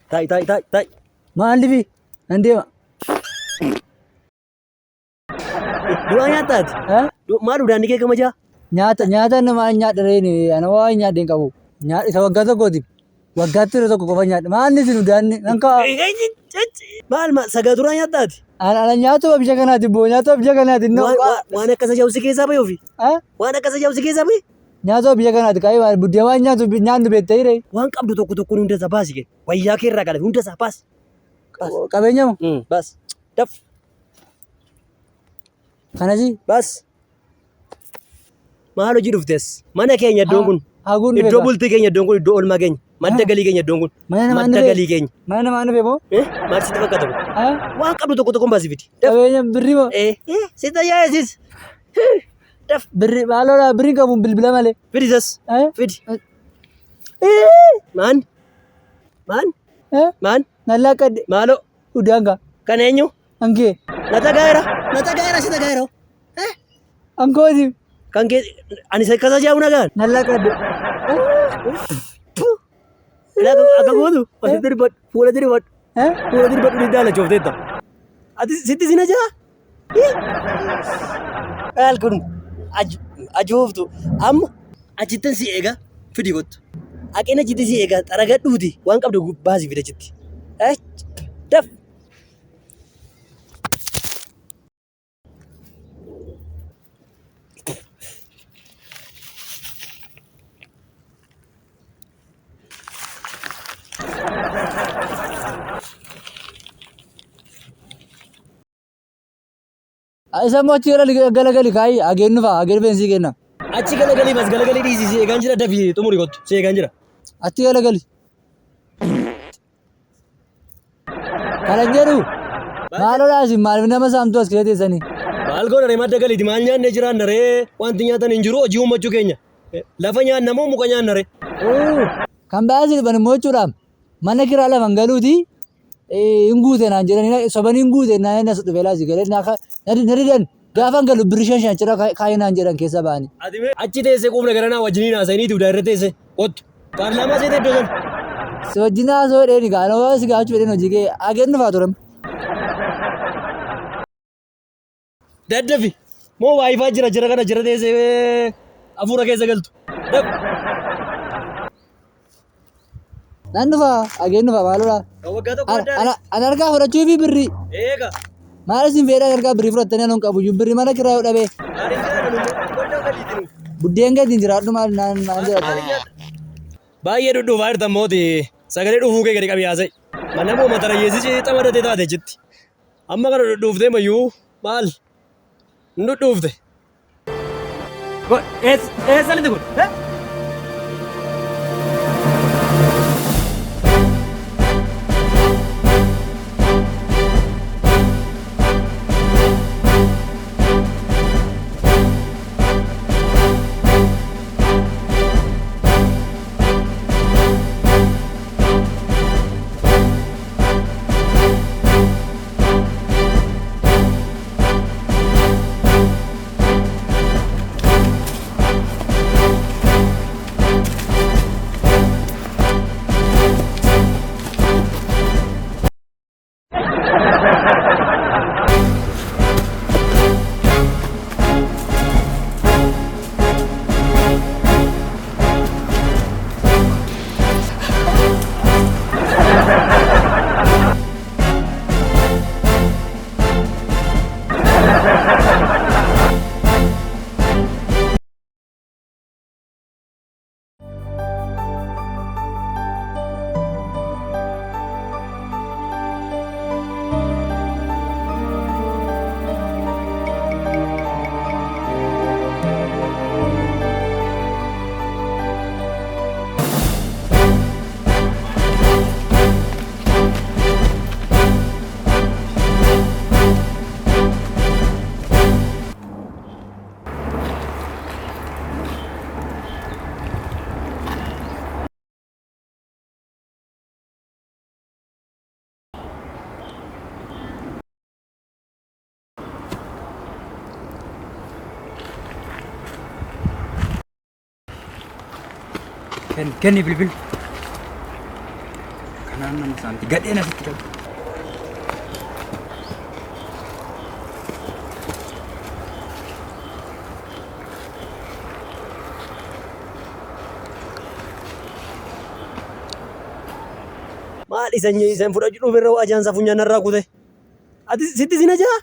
Tai. Maalif nan deema? Du'a nyaataati. Maal udaan kee kamajaa? Nyaata nama nyaadha reeni ana waa nyaadhe hin qabu. Isa waggaa tokkooti. Waggaatti yeroo tokko qofa nyaadha. Maalni isin udaanni nan ka'a. Maal sagaturaa nyaataati? Ana nyaatuma biyya kanaati boo nyaatuma biyya kanaati. Waan akkasa jaawsi keessaa bahe ofii? Waan akkasa jaawsi keessaa bahe? Nyaatuma biyya kanaati kaayee buddeen waan nyaannu beektee ree. Waan qabdu tokko hunda isaa baasi kenna. Wayyaa kee irraa qalame hunda isaa baasi. Qabeenya moo? Baas. Daf. Kanasi? Baas. Maal hojii dhuftes? Mana keenya iddoon kun. Iddoo bultii keenya iddoon kun iddoo oolmaa keenya. Madda galii keenya iddoon kun. Madda galii keenya. Mana namaa dhufee moo? Maal sitti fakkaata kun? Waan qabdu tokko baasi fiti. Qabeenya birrii moo? Sitta yaasis. Daf. Birrii maaloo birrii qabuun bilbila malee. Fidi sas. Fidi. Maan? Nallaa qadde. Maaloo? Udaanga. Kan eenyu? Ankee. Nata gaara sita gaara. Ankooti. Kan kee ani kasa jaamu nagaan. Nallaa qadde. Akka gootu asitti ribadhu fuula diribadhu. Fuula diribadhu ni daala coofteetta. Ati sitti sina jaa? Maal kun ajooftu amma achittan si eega fidi kottu. Aqeen achitti si eega xaragadhuuti waan qabdu baasii fida achitti. Daf. Isa moo achi galagali kaayee ageenyu fa'a ageen beensii kenna. Achi galagalii bas galagalii dhiisii si eegaan jira dafii xumuri kottu si eegaan jira. Achi galagali. Kana jedhu maaloo isin maaliif nama saamtu as keessa teessanii? Maal goona ree madda galiiti maal nyaannee jiraanna ree wanti nyaatan hin jiru hojii uumachuu keenya. Lafa nyaanna moo muka nyaanna ree? Kan baay'ee dhibban immoo jechuudha mana kiraa lafan galuuti hin guute naan jedhanii sobanii hin guute naan nas dhufee laasi galee nadidan gaafa galu birishaan shaanchira kaayee naan jedhan keessa ba'anii. Achi teessee quufna garanaa wajjiniin haasa'anii tuudaa irra teessee kottu. Paarlaamaa seetee iddoo sana. Si wajjin haasoo dheeni gaana waa si gaachuu dheeni hojii kee ageen dhufaa turam. Daddafi moo waayifaa jira kana jira teessee hafuura keessa galtu. Nan dhufaa ageen dhufaa maaloo Ana argaa fudhachuu fi birrii. Eega. Maal isin fedhan argaa birrii fudhattanii anuun qabu birrii mana kiraa yoo dhabee. Buddeen gadi jiraadhu maal naan jiraatu. Baay'ee dhudhuufaa jirtan mooti sagalee dhufuu kee gadi qabii haasa'e. Mana moo mata rayyeessi xamadatee taate jetti. Amma kana dhudhuuftee mayyuu maal? Hin dhudhuufte. Eessa liti kun? Kenni bilbil. Kanaan nama saanti gadheen asitti qabu. Maal isan fudhachuu dhuferra ajaansa funyaan irraa kute. Ati sitti sina jaa?